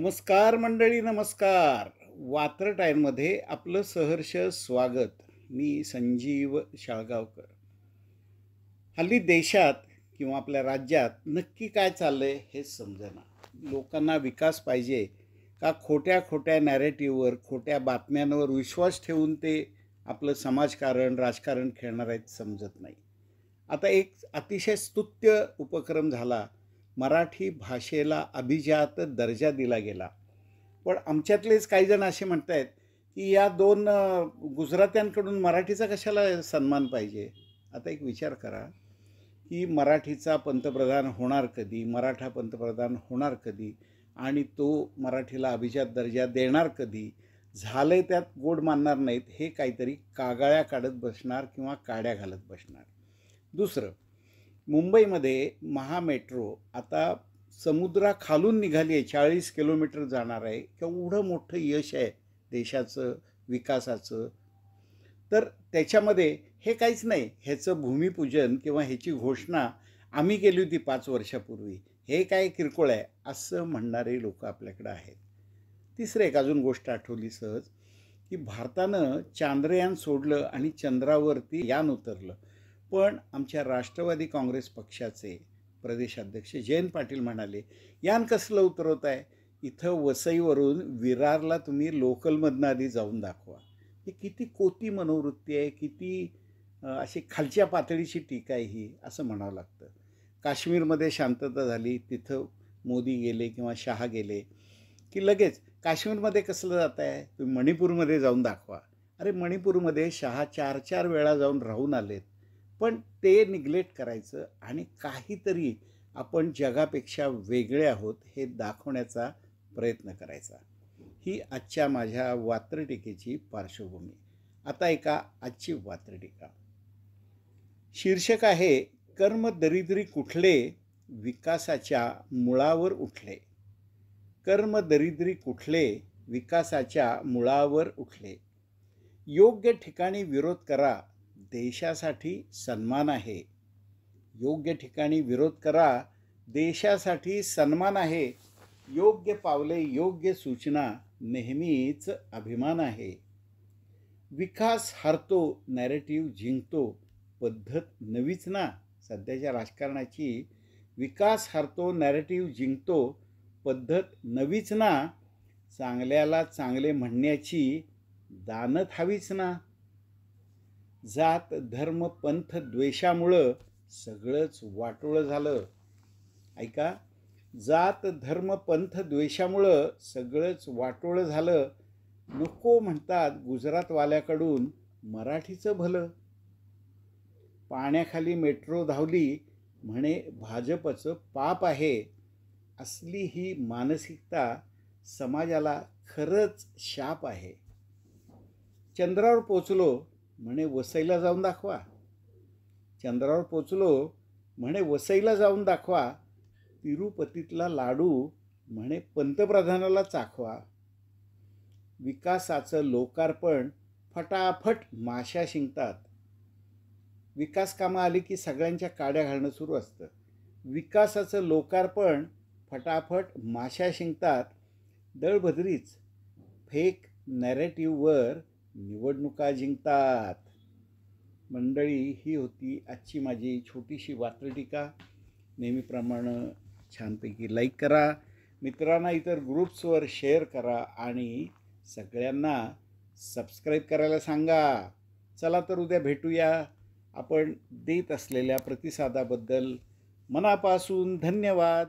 नमस्कार मंडळी, नमस्कार. वात्र टाईममध्ये आपलं सहर्ष स्वागत. मी संजीव शाळगावकर. हल्ली देशात किंवा आपल्या राज्यात नक्की काय चाललंय हेच समजेना. लोकांना विकास पाहिजे का खोट्या खोट्या नॅरेटिव्हवर, खोट्या बातम्यांवर विश्वास ठेवून ते आपलं समाजकारण, राजकारण खेळणार आहेत समजत नाही. आता एक अतिशय स्तुत्य उपक्रम झाला. मराठी भाषेला अभिजात दर्जा दिला गेला. पण आमच्यातलेच काही जण असे म्हणत आहेत, की या 2 गुजरात्यांकडून मराठीचा कशाला सन्मान पाहिजे? आता एक विचार करा, की मराठीचा पंतप्रधान होणार कधी? मराठा पंतप्रधान होणार कधी? आणि तो मराठीला अभिजात दर्जा देणार कधी? झालंय त्यात गोड मानणार नाहीत, हे काहीतरी कागाळ्या काढत बसणार किंवा काड्या घालत बसणार. दुसरं, मुंबईमध्ये महामेट्रो आता समुद्राखालून निघाली आहे, 40 किलोमीटर जाणार आहे. केवढं मोठं यश आहे देशाचं, विकासाचं. तर त्याच्यामध्ये हे काहीच नाही. ह्याचं भूमिपूजन किंवा ह्याची घोषणा आम्ही केली होती 5 वर्षापूर्वी. हे काय किरकोळ आहे असं म्हणणारे लोक आपल्याकडे आहेत. तिसरं एक अजून गोष्ट आठवली सहज, की भारतानं चांद्रयान सोडलं आणि चंद्रावरती यान उतरलं. पण आमच्या राष्ट्रवादी काँग्रेस पक्षाचे प्रदेशाध्यक्ष जयंत पाटील म्हणाले, यान कसलं उतरवत आहे? इथं वसईवरून विरारला तुम्ही लोकलमधनं आधी जाऊन दाखवा. ही किती कोती मनोवृत्ती आहे, किती अशी खालच्या पातळीची टीका आहे ही, असं म्हणावं लागतं. काश्मीरमध्ये शांतता झाली, तिथं मोदी गेले किंवा शहा गेले, की लगेच काश्मीरमध्ये कसलं जात आहे? तुम्ही मणिपूरमध्ये जाऊन दाखवा. अरे मणिपूरमध्ये शहा 4-4 वेळा जाऊन राहून आलेत. पण ते निग्लेक्ट करायचं आणि काहीतरी आपण जगापेक्षा वेगळे आहोत हे दाखवण्याचा प्रयत्न करायचा. ही आजच्या माझ्या वात्रटिकेची पार्श्वभूमी. आता ऐका आजची वात्रटिका. शीर्षक आहे, कर्म दरिद्री कुठले विकासाच्या मुळावर उठले. कर्म दरिद्री कुठले विकासाच्या मुळावर उठले. योग्य ठिकाणी विरोध करा, देशासाठी सन्मान आहे. योग्य ठिकाणी विरोध करा, देशासाठी सन्मान आहे. योग्य पावले, योग्य सूचना, नेहमीच अभिमान आहे. विकास हरतो, नॅरेटिव्ह जिंकतो, पद्धत नवीच ना. सध्याच्या राजकारणाची विकास हरतो, नॅरेटिव्ह जिंकतो, पद्धत नवीच ना. चांगल्याला चांगले म्हणण्याची दानत हवीच ना. जात धर्म पंथ द्वेषामुळं सगळंच वाटोळं झालं. ऐका, जात धर्म पंथ द्वेषामुळं सगळंच वाटोळं झालं. नको म्हणतात गुजरातवाल्याकडून मराठीचं भलं. पाण्याखाली मेट्रो धावली म्हणे भाजपचं पाप आहे. असली ही मानसिकता समाजाला खरंच शाप आहे. चंद्रावर पोचलो म्हणे वसईला जाऊन दाखवा. चंद्रावर पोचलो म्हणे वसईला जाऊन दाखवा. तिरुपतीतला लाडू म्हणे पंतप्रधानाला चाखवा. विकासाचं लोकार्पण फटाफट माश्या शिंकतात. विकास कामं आली की सगळ्यांच्या काड्या घालणं सुरू असतं. विकासाचं लोकार्पण फटाफट माश्या शिंकतात. दळभद्रीच फेक नॅरेटिव्हवर निवडणुका जिंकतात. मंडळी, ही होती आजची माझी छोटीशी वात्रटिका. नेहमीप्रमाणे छानपैकी लाईक करा, मित्रांना इतर ग्रुप्सवर शेअर करा आणि सगळ्यांना सबस्क्राईब करायला सांगा. चला तर उद्या भेटूया. आपण देत असलेल्या प्रतिसादाबद्दल मनापासून धन्यवाद.